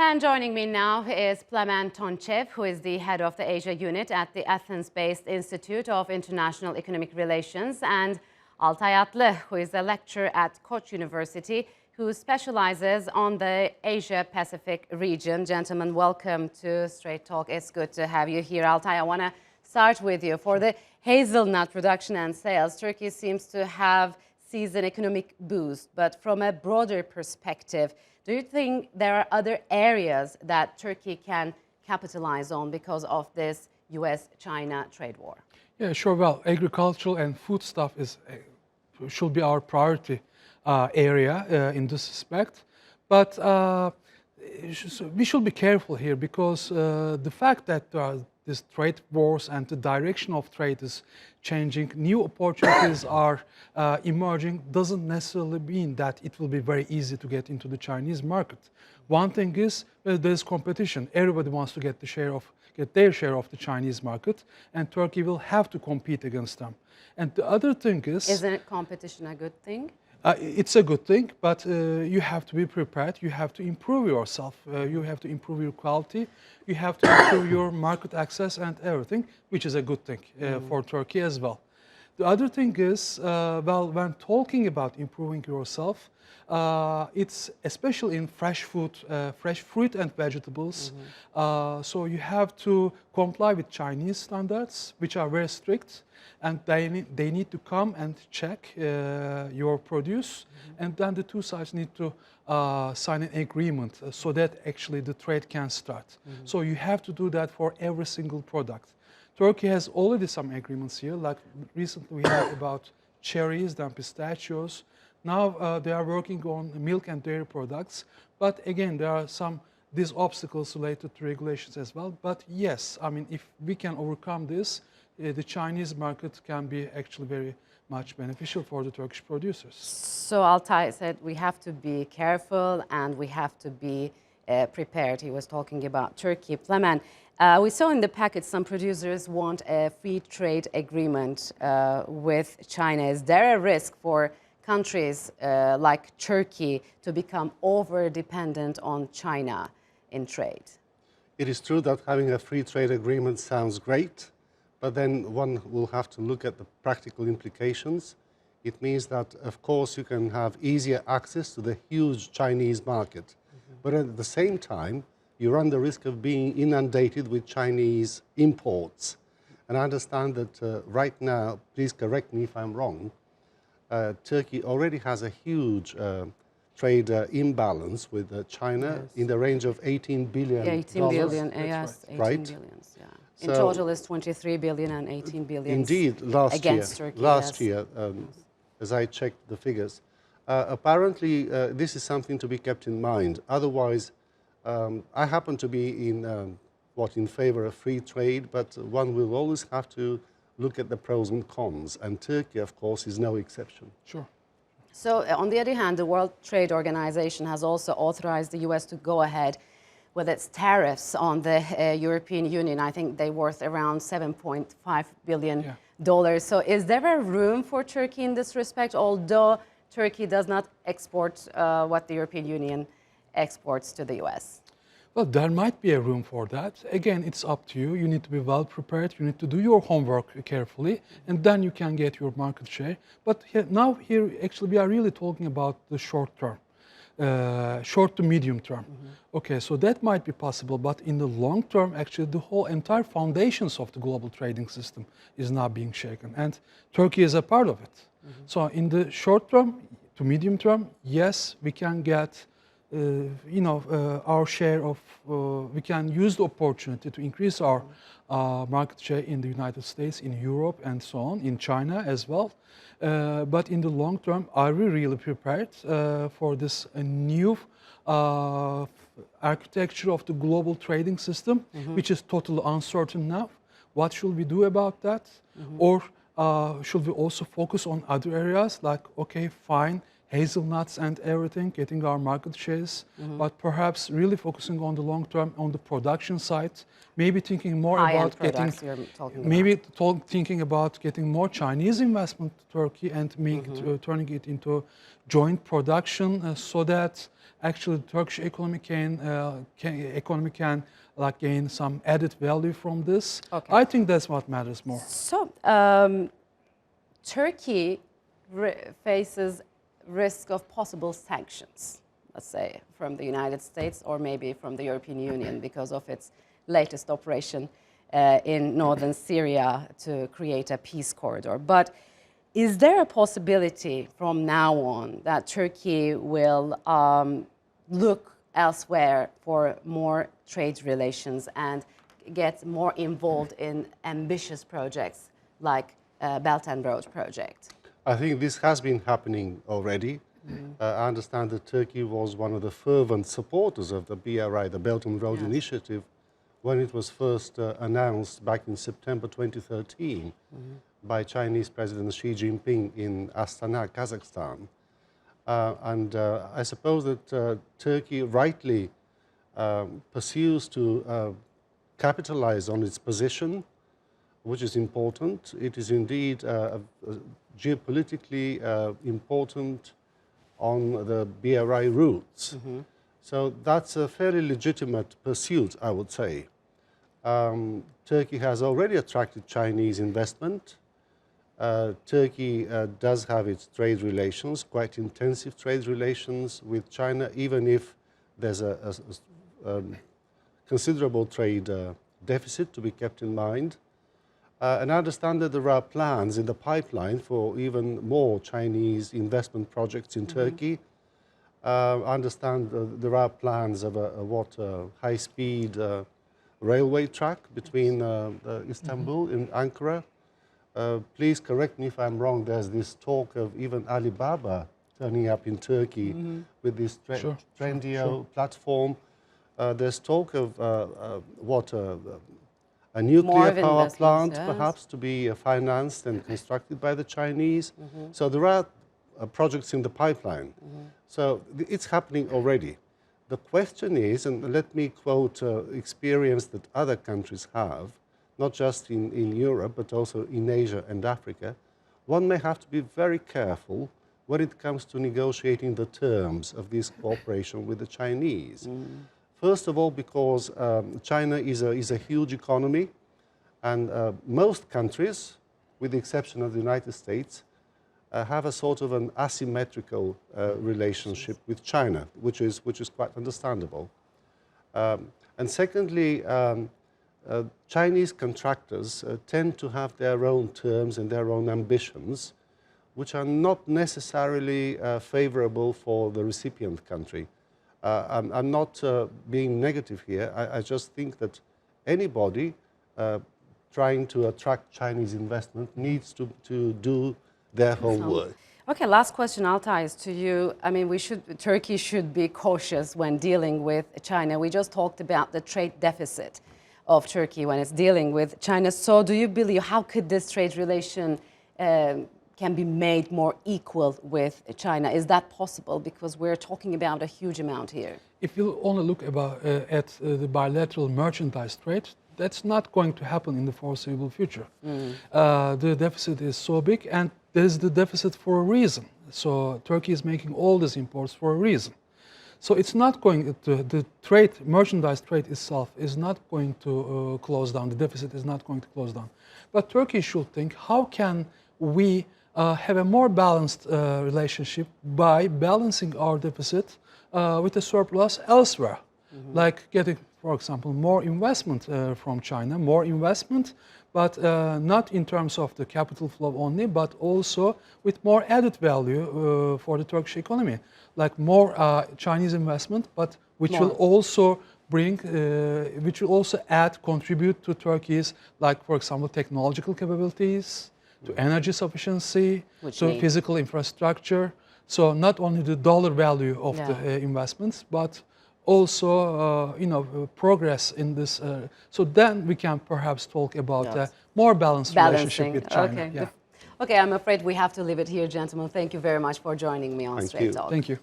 And joining me now is Plamen Tonch, who is the head of the Asia unit at the Athens-based Institute of International Economic Relations, and Altay Atli, who is a lecturer at Koc University, who specializes on the Asia-Pacific region. Gentlemen, welcome to Straight Talk. It's good to have you here. Altay, I want to start with you. For the hazelnut production and sales, Turkey seems to have seized an economic boost, but from a broader perspective, do you think there are other areas that Turkey can capitalize on because of this US-China trade war? Yeah, sure. Well, agricultural and food stuff should be our priority area in this respect. But we should be careful here because the fact that there are these trade wars and the direction of trade is changing, new opportunities are emerging, doesn't necessarily mean that it will be very easy to get into the Chinese market. One thing is there's competition. Everybody wants to get their share of the Chinese market, and Turkey will have to compete against them. And the other thing is... Isn't competition a good thing? It's a good thing, but you have to be prepared. You have to improve yourself. You have to improve your quality. You have to improve your market access and everything, which is a good thing for Turkey as well. The other thing is, well, when talking about improving yourself, it's especially in fresh fruit and vegetables. So you have to comply with Chinese standards, which are very strict, and they need to come and check your produce, and then the two sides need to sign an agreement so that actually the trade can start. So you have to do that for every single product. Turkey has already some agreements here, like recently we had about cherries, then pistachios. Now they are working on milk and dairy products, but again there are these obstacles related to regulations as well. But yes, I mean, if we can overcome this, the Chinese market can be actually very much beneficial for the Turkish producers. So Altay said we have to be careful and we have to be prepared. He was talking about Turkey. Plamen, we saw in the package some producers want a free trade agreement with China. Is there a risk for countries like Turkey to become over-dependent on China in trade? It is true that having a free trade agreement sounds great, but then one will have to look at the practical implications. It means that, of course, you can have easier access to the huge Chinese market, but at the same time, you run the risk of being inundated with Chinese imports. And I understand that right now, please correct me if I'm wrong, Turkey already has a huge trade imbalance with China in the range of $18 billion. Yeah, 18 billion, yes, right. 18 billions, yeah. In total is 23 billion and 18 billion indeed, last year, as I checked the figures. Apparently, this is something to be kept in mind. Otherwise, I happen to be in favor of free trade, but one will always have to look at the pros and cons, and Turkey, of course, is no exception. Sure. So, on the other hand, the World Trade Organization has also authorized the US to go ahead with its tariffs on the European Union. I think they're worth around $7.5 billion. So, is there a room for Turkey in this respect, although Turkey does not export what the European Union exports to the US? Well, there might be a room for that. Again, it's up to you. You need to be well prepared. You need to do your homework carefully, and then you can get your market share. But here, actually, we are really talking about the short term, short to medium term. Okay, so that might be possible, but in the long term, actually, the whole entire foundations of the global trading system is now being shaken, and Turkey is a part of it. So in the short term to medium term, yes, we can get our share of, we can use the opportunity to increase our market share in the United States, in Europe, and so on, in China as well. But in the long term, are we really prepared for this new architecture of the global trading system, which is totally uncertain now? What should we do about that? Or should we also focus on other areas like, okay, fine, hazelnuts and everything, getting our market shares, but perhaps really focusing on the long term, on the production side, maybe thinking more about getting, thinking about getting more Chinese investment to Turkey and turning it into joint production so that actually the Turkish economy can like gain some added value from this. Okay. I think that's what matters more. So Turkey faces risk of possible sanctions, let's say, from the United States or maybe from the European Union because of its latest operation in northern Syria to create a peace corridor. But is there a possibility from now on that Turkey will look elsewhere for more trade relations and get more involved in ambitious projects like Belt and Road project? I think this has been happening already. I understand that Turkey was one of the fervent supporters of the BRI, the Belt and Road Initiative, when it was first announced back in September 2013 by Chinese President Xi Jinping in Astana, Kazakhstan. I suppose that Turkey rightly pursues to capitalize on its position, which is important. It is indeed geopolitically important on the BRI routes. So that's a fairly legitimate pursuit, I would say. Turkey has already attracted Chinese investment. Turkey does have its trade relations, quite intensive trade relations with China, even if there's a considerable trade deficit to be kept in mind. And I understand that there are plans in the pipeline for even more Chinese investment projects in Turkey. I understand there are plans of a high-speed railway track between Istanbul and Ankara. Please correct me if I'm wrong, there's this talk of even Alibaba turning up in Turkey with this Trendyol platform. There's talk of a nuclear power plant, perhaps, to be financed and constructed by the Chinese. So there are projects in the pipeline. So it's happening already. The question is, and let me quote experience that other countries have, not just in Europe, but also in Asia and Africa, one may have to be very careful when it comes to negotiating the terms of this cooperation with the Chinese. First of all, because China is a huge economy, and most countries, with the exception of the United States, have a sort of an asymmetrical relationship with China, which is quite understandable. And secondly, Chinese contractors tend to have their own terms and their own ambitions, which are not necessarily favorable for the recipient country. I'm not being negative here. I just think that anybody trying to attract Chinese investment needs to do their homework. Okay, last question, Altay, is to you. I mean, Turkey should be cautious when dealing with China. We just talked about the trade deficit of Turkey when it's dealing with China. So do you believe, how could this trade relation can be made more equal with China? Is that possible? Because we're talking about a huge amount here. If you only look at the bilateral merchandise trade, that's not going to happen in the foreseeable future. The deficit is so big, and there's the deficit for a reason. So Turkey is making all these imports for a reason. So it's not going to, the trade, merchandise trade itself is not going to close down. The deficit is not going to close down. But Turkey should think, how can we have a more balanced relationship by balancing our deficit with a surplus elsewhere? Like getting, for example, more investment from China, more investment, but not in terms of the capital flow only, but also with more added value for the Turkish economy, like more Chinese investment, but which will also bring, which will also contribute to Turkey's, like, for example, technological capabilities, to energy sufficiency, to physical infrastructure. So not only the dollar value of the investments, but also, progress in this. So then we can perhaps talk about a more balanced relationship with China. Okay. Okay, I'm afraid we have to leave it here, gentlemen. Thank you very much for joining me on Thank Straight you. Talk. Thank you.